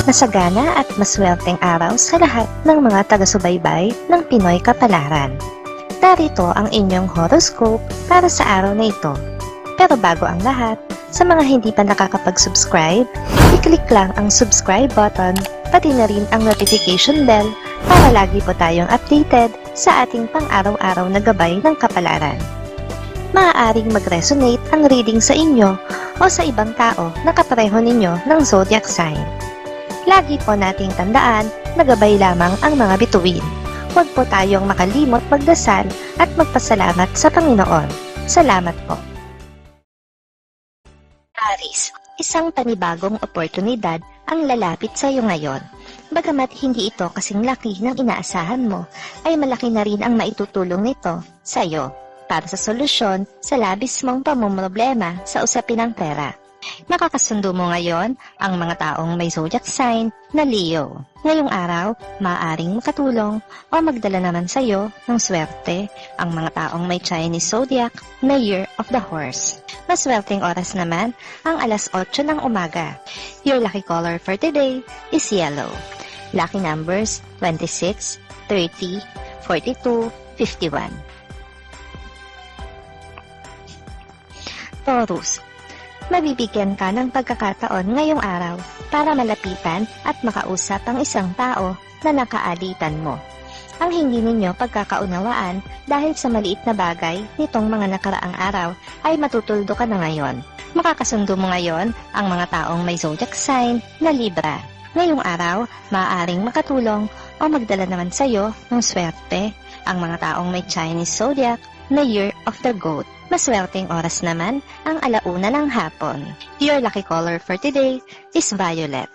Masagana at maswerteng araw sa lahat ng mga taga-subaybay ng Pinoy Kapalaran. Narito ang inyong horoscope para sa araw na ito. Pero bago ang lahat, sa mga hindi pa nakakapag-subscribe, i-click lang ang subscribe button, pati na rin ang notification bell para lagi po tayong updated sa ating pang-araw-araw na gabay ng kapalaran. Maaaring mag-resonate ang reading sa inyo o sa ibang tao na kapareho ninyo ng zodiac sign. Lagi po nating tandaan na gabay lamang ang mga bituin. Huwag po tayong makalimot magdasal at magpasalamat sa Panginoon. Salamat po. Aries, isang panibagong oportunidad ang lalapit sa iyo ngayon. Bagamat hindi ito kasing laki ng inaasahan mo, ay malaki na rin ang maitutulong nito sa iyo para sa solusyon sa labis mong pamumroblema sa usapin ng pera. Makakasundo mo ngayon ang mga taong may zodiac sign na Leo. Ngayong araw, maaaring makatulong o magdala naman sa iyo ng swerte ang mga taong may Chinese zodiac na Year of the Horse. Maswerteng oras naman ang alas 8 ng umaga. Your lucky color for today is yellow. Lucky numbers 26, 30, 42, 51. Taurus, mabibigyan ka ng pagkakataon ngayong araw para malapitan at makausap ang isang tao na nakaalitan mo. Ang hindi ninyo pagkakaunawaan dahil sa maliit na bagay nitong mga nakaraang araw ay matutuldo ka na ngayon. Makakasundo mo ngayon ang mga taong may zodiac sign na Libra. Ngayong araw, maaaring makatulong o magdala naman sa iyo ng swerte ang mga taong may Chinese zodiac na Year of the Goat. Maswerteng oras naman ang alauna ng hapon. Your lucky color for today is violet.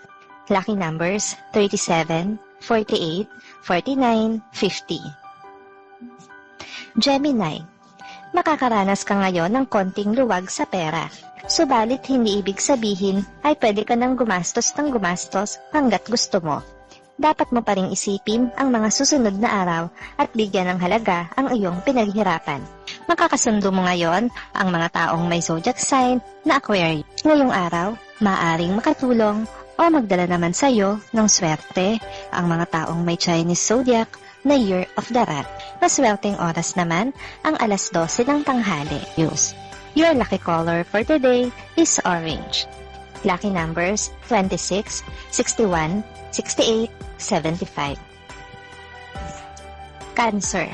Lucky numbers 37, 48, 49, 50. Gemini, makakaranas ka ngayon ng konting luwag sa pera. Subalit hindi ibig sabihin ay pwede ka nang gumastos ng gumastos hanggat gusto mo. Dapat mo pa ring isipin ang mga susunod na araw at bigyan ng halaga ang iyong pinaghirapan. Makakasundo mo ngayon ang mga taong may zodiac sign na Aquarius. Ngayong araw, maaaring makatulong o magdala naman sa iyo ng swerte ang mga taong may Chinese zodiac na Year of the Rat. Maswerteng oras naman ang alas 12 ng tanghali. Your lucky color for today is orange. Lucky numbers 26, 61, 68, 75. Cancer,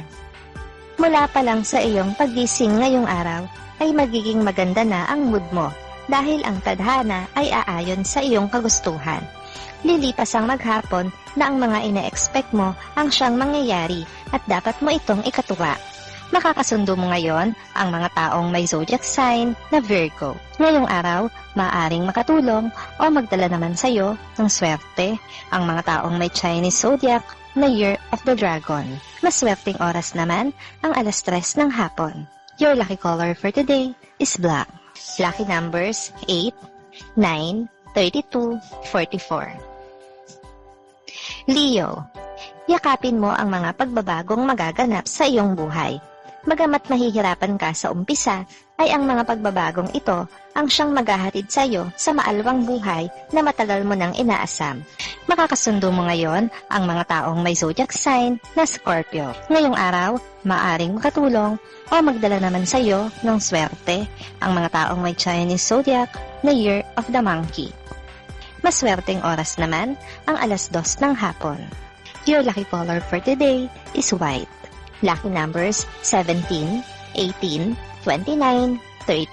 mula pa lang sa iyong paggising ngayong araw ay magiging maganda na ang mood mo dahil ang tadhana ay aayon sa iyong kagustuhan. Lilipas ang maghapon na ang mga ina-expect mo ang siyang mangyayari at dapat mo itong ikatuwa. Makakasundo mo ngayon ang mga taong may zodiac sign na Virgo. Ngayong araw, maaaring makatulong o magdala naman sa iyo ng swerte ang mga taong may Chinese zodiac na Year of the Dragon. Maswerteng oras naman ang alas 3 ng hapon. Your lucky color for today is black. Lucky numbers 8, 9, 32, 44. Leo, yakapin mo ang mga pagbabagong magaganap sa iyong buhay. Bagamat mahihirapan ka sa umpisa, ay ang mga pagbabagong ito ang siyang maghahatid sa iyo sa maalwang buhay na matagal mo nang inaasam. Makakasundo mo ngayon ang mga taong may zodiac sign na Scorpio. Ngayong araw, maaring makatulong o magdala naman sa iyo ng swerte ang mga taong may Chinese zodiac na Year of the Monkey. Maswerteng oras naman ang alas 2 ng hapon. Your lucky color for today is white. Lucky numbers 17, 18, 29, 30.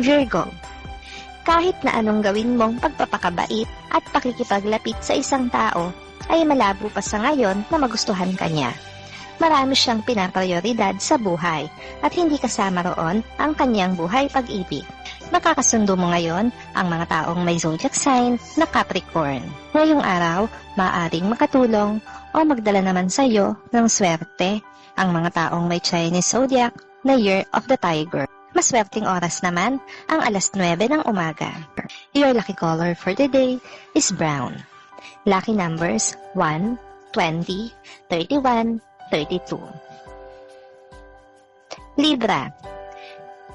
Virgo, kahit na anong gawin mong pagpapakabait at pakikipaglapit sa isang tao, ay malabo pa sa ngayon na magustuhan ka niya. Marami siyang pinaprioridad sa buhay at hindi kasama roon ang kanyang buhay pag-ibig. Makakasundo mo ngayon ang mga taong may zodiac sign na Capricorn. Ngayong araw, maaaring makatulong o magdala naman sa iyo ng swerte ang mga taong may Chinese zodiac na Year of the Tiger. Maswerteng oras naman ang alas 9 ng umaga. Your lucky color for today is brown. Lucky numbers 1, 20, 31, 32. Libra,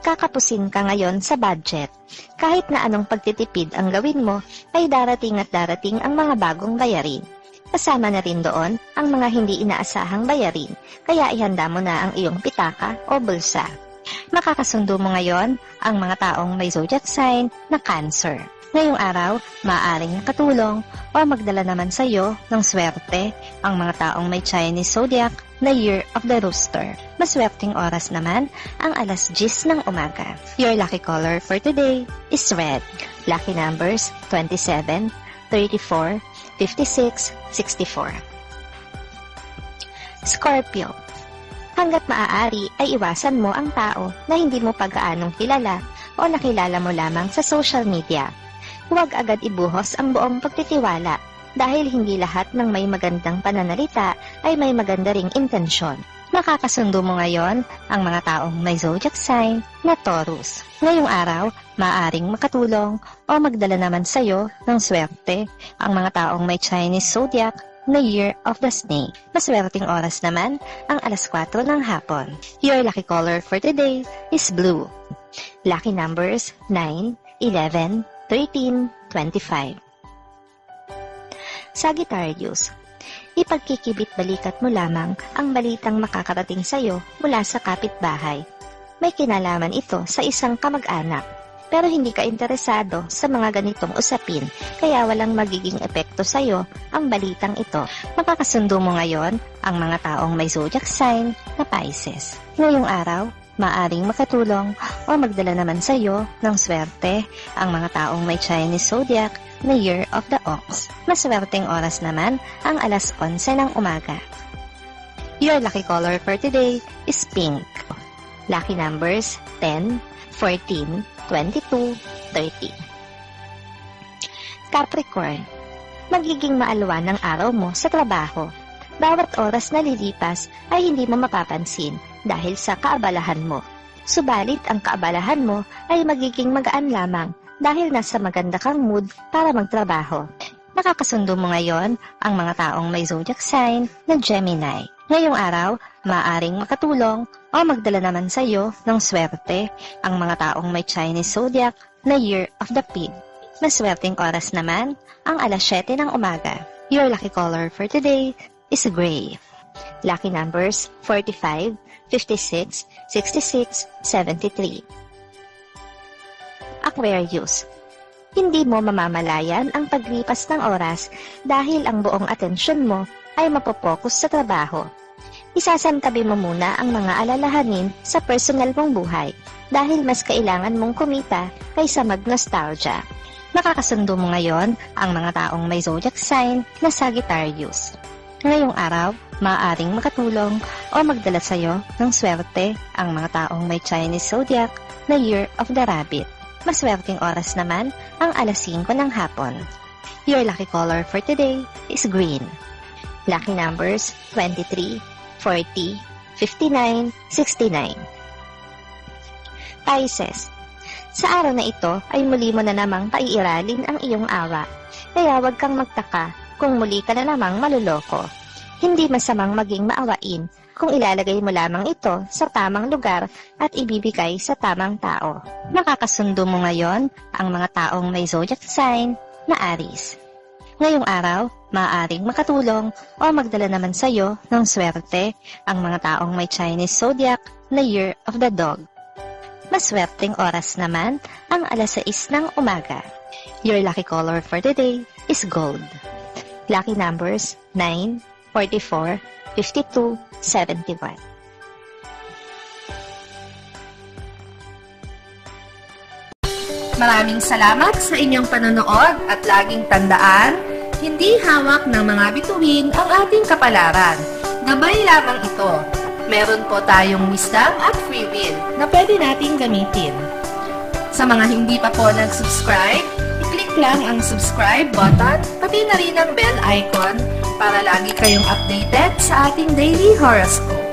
Kakapusin ka ngayon sa budget. Kahit na anong pagtitipid ang gawin mo, ay darating at darating ang mga bagong bayarin. Kasama na rin doon ang mga hindi inaasahang bayarin, kaya ihanda mo na ang iyong pitaka o bulsa. Makakasundo mo ngayon ang mga taong may zodiac sign na Cancer. Ngayong araw, maaaring nakatulong o magdala naman sa iyo ng swerte ang mga taong may Chinese zodiac na Year of the Rooster. Maswerteng oras naman ang alas 10 ng umaga. Your lucky color for today is red. Lucky numbers 27, 34, 56, 64. Scorpio. Hanggat maaari ay iwasan mo ang tao na hindi mo pag-aanong kilala o nakilala mo lamang sa social media. Huwag agad ibuhos ang buong pagtitiwala dahil hindi lahat ng may magandang pananalita ay may maganda ring intensyon. Makakasundo mo ngayon ang mga taong may zodiac sign na Taurus. Ngayong araw, maaaring makatulong o magdala naman sa iyo ng swerte ang mga taong may Chinese zodiac na Year of the Snake. Maswerteng oras naman ang alas 4 ng hapon. Your lucky color for today is blue. Lucky numbers 9, 11, 13, 25. Sagittarius. Ipagkikibit-balikat mo lamang ang balitang makakarating sa iyo mula sa kapitbahay. May kinalaman ito sa isang kamag-anak, pero hindi ka interesado sa mga ganitong usapin, kaya walang magiging epekto sa iyo ang balitang ito. Makakasundo mo ngayon ang mga taong may zodiac sign na Pisces. Ngayong araw, maaring makatulong o magdala naman sa iyo ng swerte ang mga taong may Chinese zodiac na Year of the Ox. Maswerteng oras naman ang alas 11 ng umaga. Your lucky color for today is pink. Lucky numbers 10, 14, 22, 30. Capricorn. Magiging maalwa ng araw mo sa trabaho. Bawat oras na lilipas ay hindi mo mapapansin dahil sa kaabalahan mo. Subalit ang kaabalahan mo ay magiging magaan lamang dahil nasa maganda kang mood para magtrabaho. Nakakasundo mo ngayon ang mga taong may zodiac sign na Gemini. Ngayong araw, maaaring makatulong o magdala naman sa iyo ng swerte ang mga taong may Chinese zodiac na Year of the Pig. Maswerteng oras naman ang alas 7 ng umaga. Your lucky color for today is gray. Lucky numbers 45, 56, 66, 73. Aquarius. Hindi mo mamamalayan ang paglipas ng oras dahil ang buong atensyon mo ay mapopokus sa trabaho. Isasantabi mo muna ang mga alalahanin sa personal mong buhay dahil mas kailangan mong kumita kaysa mag-nostalgia. Makakasundo mo ngayon ang mga taong may zodiac sign na Sagittarius. Ngayong araw, maaaring makatulong o magdala sa iyo ng swerte ang mga taong may Chinese zodiac na Year of the Rabbit. Maswerteng oras naman ang alas 5 ng hapon. Your lucky color for today is green. Lucky numbers 23, 40, 59, 69. Pisces. Sa araw na ito ay muli mo na namang paiiralin ang iyong awa, kaya huwag kang magtaka kung muli ka na namang maluloko. Hindi masamang maging maawain kung ilalagay mo lamang ito sa tamang lugar at ibibigay sa tamang tao. Makakasundo mo ngayon ang mga taong may zodiac sign na Aries. Ngayong araw, maaaring makatulong o magdala naman sa iyo ng swerte ang mga taong may Chinese zodiac na Year of the Dog. Maswerteng oras naman ang alas 6 ng umaga. Your lucky color for today is gold. Lucky numbers 9, 44, 52, 71. Maraming salamat sa inyong panonood at laging tandaan, hindi hawak ng mga bituin ang ating kapalaran. Gabay lamang ito. Meron po tayong wisdom at free will na pwede nating gamitin. Sa mga hindi pa po nag-subscribe, i-click lang ang subscribe button, pati na rin ang bell icon para lagi kayong updated sa ating daily horoscope.